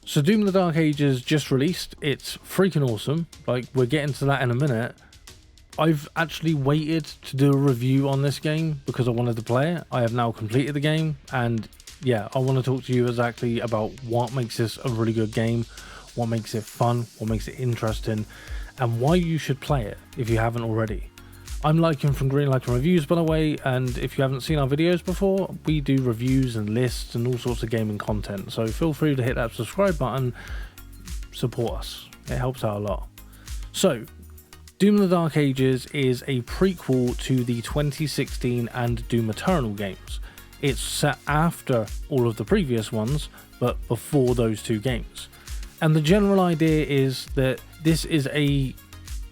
So Doom the Dark Ages just released. It's freaking awesome. Like, we're getting to that in a minute. I've actually waited to do a review on this game because I wanted to play it. I have now completed the game, and yeah, I want to talk to you exactly about what makes this a really good game, what makes it fun, what makes it interesting, and why you should play it if you haven't already. I'm Lycan from Green Lycan Reviews, by the way, and if you haven't seen our videos before, we do reviews and lists and all sorts of gaming content, so feel free to hit that subscribe button, support us, it helps out a lot. So, Doom the Dark Ages is a prequel to the 2016 and Doom Eternal games. It's set after all of the previous ones, but before those two games. And the general idea is that this is a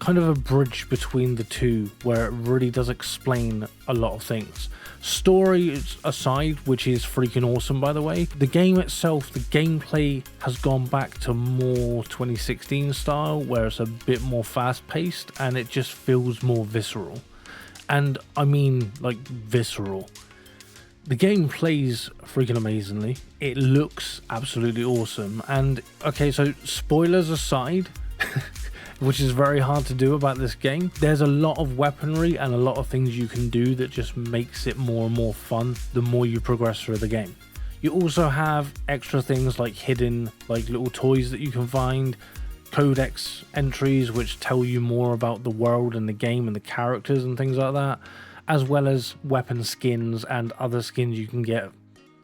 kind of a bridge between the two, where it really does explain a lot of things. Story aside, which is freaking awesome by the way, the game itself, the gameplay has gone back to more 2016 style, where it's a bit more fast paced and it just feels more visceral. And I mean like visceral. The game plays freaking amazingly. It looks absolutely awesome. And okay, so spoilers aside, which is very hard to do about this game, there's a lot of weaponry and a lot of things you can do that just makes it more and more fun the more you progress through the game. You also have extra things like hidden like little toys that you can find, codex entries which tell you more about the world and the game and the characters and things like that, as well as weapon skins and other skins you can get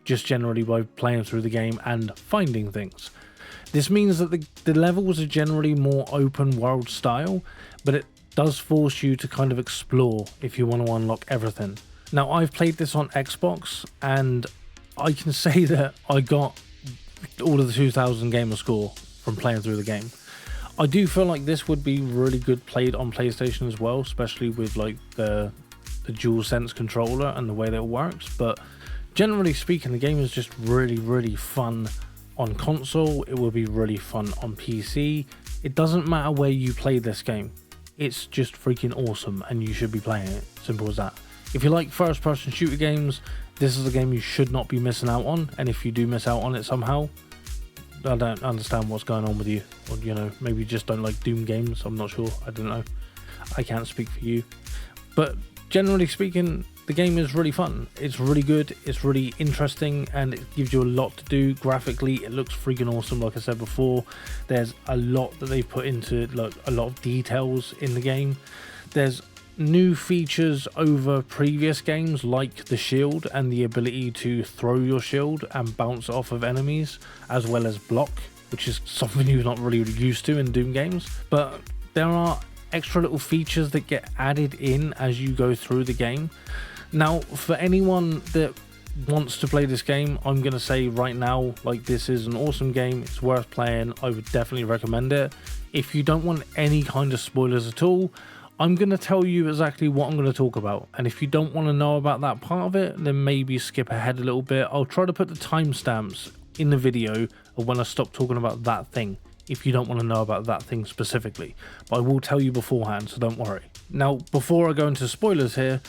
just generally by playing through the game and finding things. This means that the levels are generally more open world style, but it does force you to kind of explore if you want to unlock everything. Now, I've played this on Xbox, and I can say that I got all of the 2000 gamer score from playing through the game. I do feel like this would be really good played on PlayStation as well, especially with like the DualSense controller and the way that it works, but generally speaking, the game is just really fun on console. It will be really fun on PC. It doesn't matter where you play this game, it's just freaking awesome and you should be playing it. Simple as that. If you like first person shooter games, this is a game you should not be missing out on, and if you do miss out on it somehow, I don't understand what's going on with you, or you know, maybe you just don't like Doom games. I'm not sure, I don't know, I can't speak for you, but generally speaking, the game is really fun. It's really good, it's really interesting, and it gives you a lot to do. Graphically, it looks freaking awesome. Like I said before, there's a lot that they've put into it, like a lot of details in the game. There's new features over previous games, like the shield and the ability to throw your shield and bounce off of enemies, as well as block, which is something you're not really used to in Doom games. But there are extra little features that get added in as you go through the game. Now, for anyone that wants to play this game, I'm going to say right now, like, this is an awesome game. It's worth playing. I would definitely recommend it. If you don't want any kind of spoilers at all, I'm going to tell you exactly what I'm going to talk about. And if you don't want to know about that part of it, then maybe skip ahead a little bit. I'll try to put the timestamps in the video of when I stop talking about that thing, if you don't want to know about that thing specifically. But I will tell you beforehand, so don't worry. Now, before I go into spoilers here,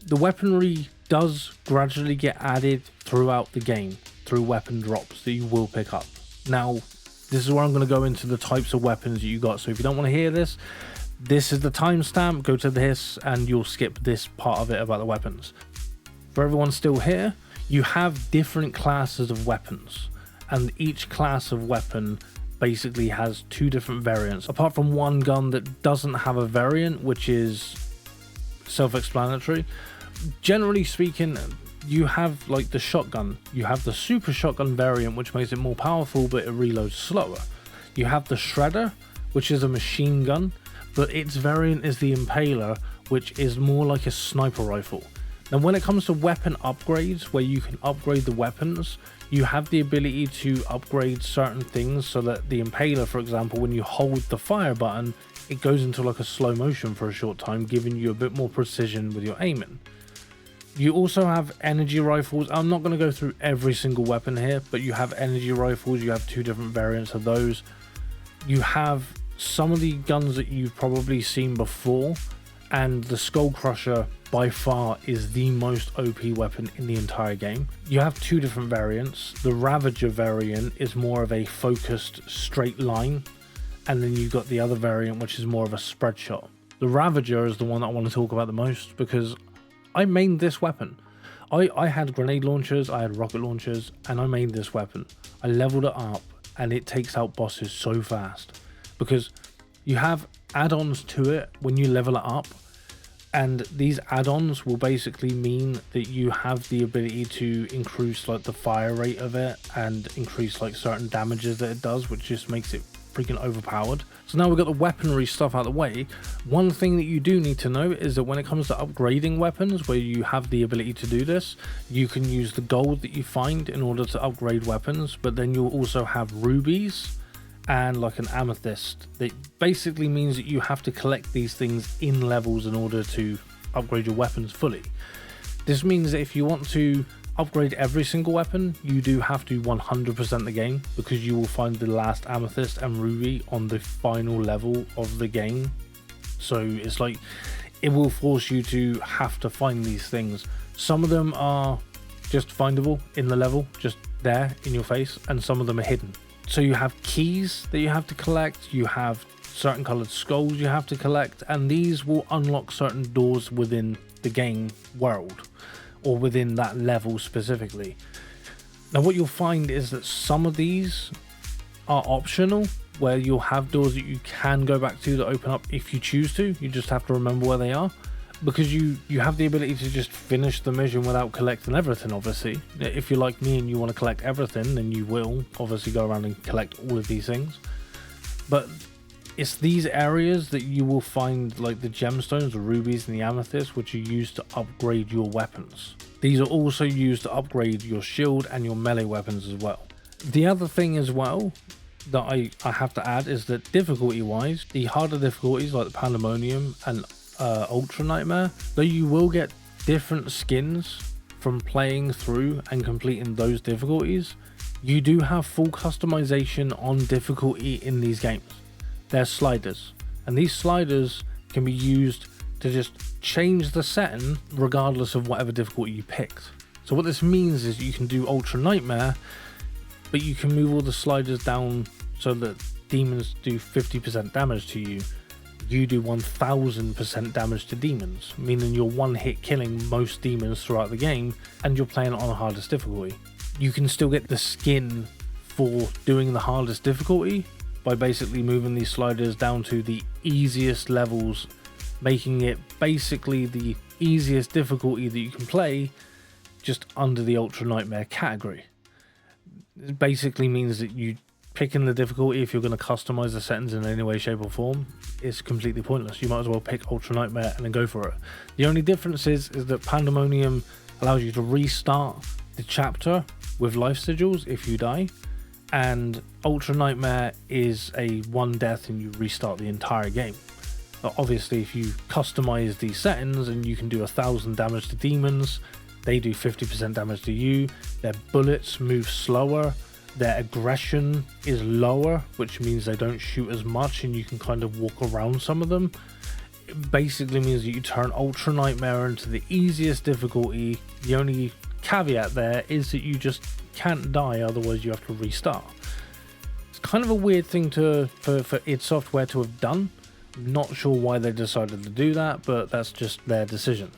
the weaponry does gradually get added throughout the game through weapon drops that you will pick up. Now, this is where I'm going to go into the types of weapons that you got. So if you don't want to hear this, this is the timestamp. Go to this and you'll skip this part of it about the weapons. For everyone still here, you have different classes of weapons, and each class of weapon basically has two different variants, apart from one gun that doesn't have a variant, which is self-explanatory. Generally speaking, you have like the shotgun. You have the super shotgun variant, which makes it more powerful, but it reloads slower. You have the shredder, which is a machine gun, but its variant is the impaler, which is more like a sniper rifle. Now, when it comes to weapon upgrades, where you can upgrade the weapons, you have the ability to upgrade certain things, so that the impaler, for example, when you hold the fire button, it goes into like a slow motion for a short time, giving you a bit more precision with your aiming. You also have energy rifles. I'm not going to go through every single weapon here, but you have energy rifles. You have two different variants of those. You have some of the guns that you've probably seen before, and the Skull Crusher by far is the most OP weapon in the entire game. You have two different variants. The Ravager variant is more of a focused straight line, and then you've got the other variant which is more of a spread shot. The Ravager is the one that I want to talk about the most because I mained this weapon. I had grenade launchers, I had rocket launchers, and I made this weapon. I leveled it up and it takes out bosses so fast because you have add-ons to it when you level it up, and these add-ons will basically mean that you have the ability to increase like the fire rate of it and increase like certain damages that it does, which just makes it freaking overpowered. So now we've got the weaponry stuff out of the way. One thing that you do need to know is that when it comes to upgrading weapons, where you have the ability to do this, you can use the gold that you find in order to upgrade weapons, but then you'll also have rubies and like an amethyst. That basically means that you have to collect these things in levels in order to upgrade your weapons fully. This means that if you want to upgrade every single weapon, you do have to 100% the game, because you will find the last amethyst and ruby on the final level of the game. So it's like it will force you to have to find these things. Some of them are just findable in the level, just there in your face, and some of them are hidden. So you have keys that you have to collect, you have certain colored skulls you have to collect, and these will unlock certain doors within the game world, or within that level specifically. Now what you'll find is that some of these are optional, where you'll have doors that you can go back to that open up if you choose to. You just have to remember where they are, because you have the ability to just finish the mission without collecting everything. Obviously, if you're like me and you want to collect everything, then you will obviously go around and collect all of these things. But it's these areas that you will find like the gemstones, the rubies and the amethyst, which are used to upgrade your weapons. These are also used to upgrade your shield and your melee weapons as well. The other thing as well that I have to add is that difficulty wise, the harder difficulties like the Pandemonium and Ultra Nightmare, though you will get different skins from playing through and completing those difficulties, you do have full customization on difficulty in these games. They're sliders, and these sliders can be used to just change the setting regardless of whatever difficulty you picked. So what this means is you can do Ultra Nightmare, but you can move all the sliders down so that demons do 50% damage to you. You do 1000% damage to demons, meaning you're one hit killing most demons throughout the game, and you're playing it on the hardest difficulty. You can still get the skin for doing the hardest difficulty by basically moving these sliders down to the easiest levels, making it basically the easiest difficulty that you can play, just under the Ultra Nightmare category. It basically means that you picking the difficulty, if you're going to customize the settings in any way, shape or form, is completely pointless. You might as well pick Ultra Nightmare and then go for it. The only difference is that Pandemonium allows you to restart the chapter with life sigils if you die, and Ultra Nightmare is a one death and you restart the entire game. But obviously if you customize these settings and you can do 1000 damage to demons, they do 50% damage to you, their bullets move slower, their aggression is lower, which means they don't shoot as much and you can kind of walk around some of them. It basically means that you turn Ultra Nightmare into the easiest difficulty. The only caveat there is that you just can't die, otherwise you have to restart. It's kind of a weird thing for id Software to have done. I'm not sure why they decided to do that, but that's just their decision.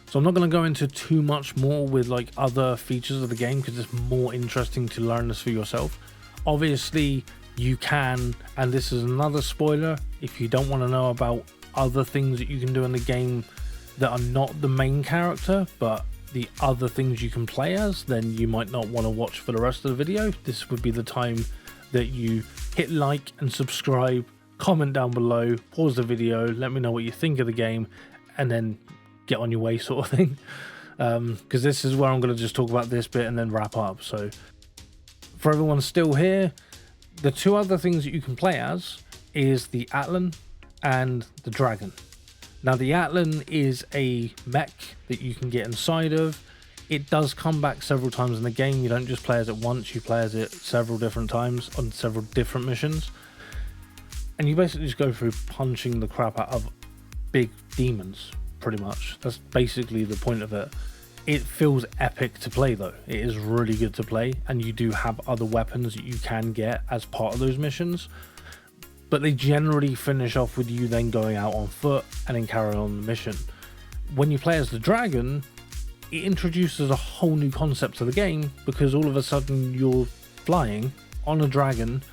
So I'm not going to go into too much more with like other features of the game, because it's more interesting to learn this for yourself. Obviously you can, and this is another spoiler, if you don't want to know about other things that you can do in the game that are not the main character but the other things you can play as, then you might not want to watch for the rest of the video. This would be the time that you hit like and subscribe, comment down below, pause the video, let me know what you think of the game, and then get on your way, sort of thing. Because this is where I'm going to just talk about this bit and then wrap up. So for everyone still here, the two other things that you can play as is the Atlan and the Dragon. Now the Atlan is a mech that you can get inside of. It does come back several times in the game. You don't just play as it once, you play as it several different times on several different missions. And you basically just go through punching the crap out of big demons. pretty much. That's basically the point of it. It feels epic to play though. It is really good to play, and you do have other weapons that you can get as part of those missions, but they generally finish off with you then going out on foot and then carrying on the mission. When you play as the dragon, it introduces a whole new concept to the game, because all of a sudden you're flying on a dragon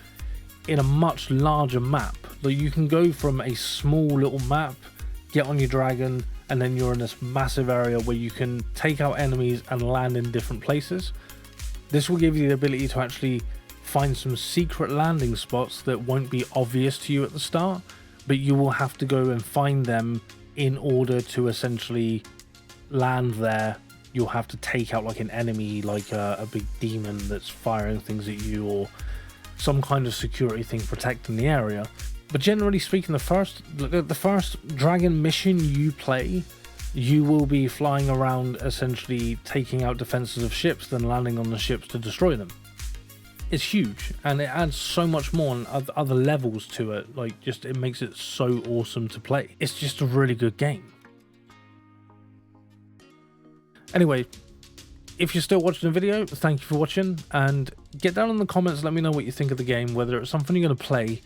in a much larger map. Like, you can go from a small little map, get on your dragon, and then you're in this massive area where you can take out enemies and land in different places. This will give you the ability to actually find some secret landing spots that won't be obvious to you at the start, but you will have to go and find them in order to essentially land there. You'll have to take out like an enemy, like a big demon that's firing things at you, or some kind of security thing protecting the area. But generally speaking, the first dragon mission you play, you will be flying around essentially taking out defenses of ships, then landing on the ships to destroy them. It's huge, and it adds so much more and other levels to it. Like, just, it makes it so awesome to play. It's just a really good game. Anyway, if you're still watching the video, thank you for watching, and get down in the comments, let me know what you think of the game, whether it's something you're going to play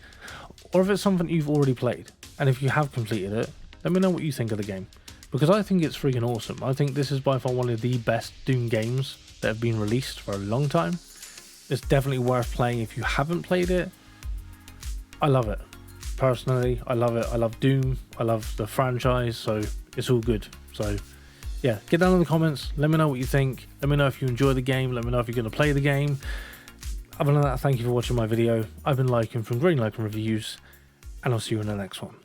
or if it's something you've already played. And if you have completed it, let me know what you think of the game, because I think it's freaking awesome. I think this is by far one of the best Doom games that have been released for a long time. It's definitely worth playing if you haven't played it. I love it. Personally, I love it. I love Doom. I love the franchise, so it's all good. So yeah, get down in the comments, let me know what you think, let me know if you enjoy the game, let me know if you're going to play the game. Other than that, thank you for watching my video. I've been Lycan from Green Lycan Reviews, and I'll see you in the next one.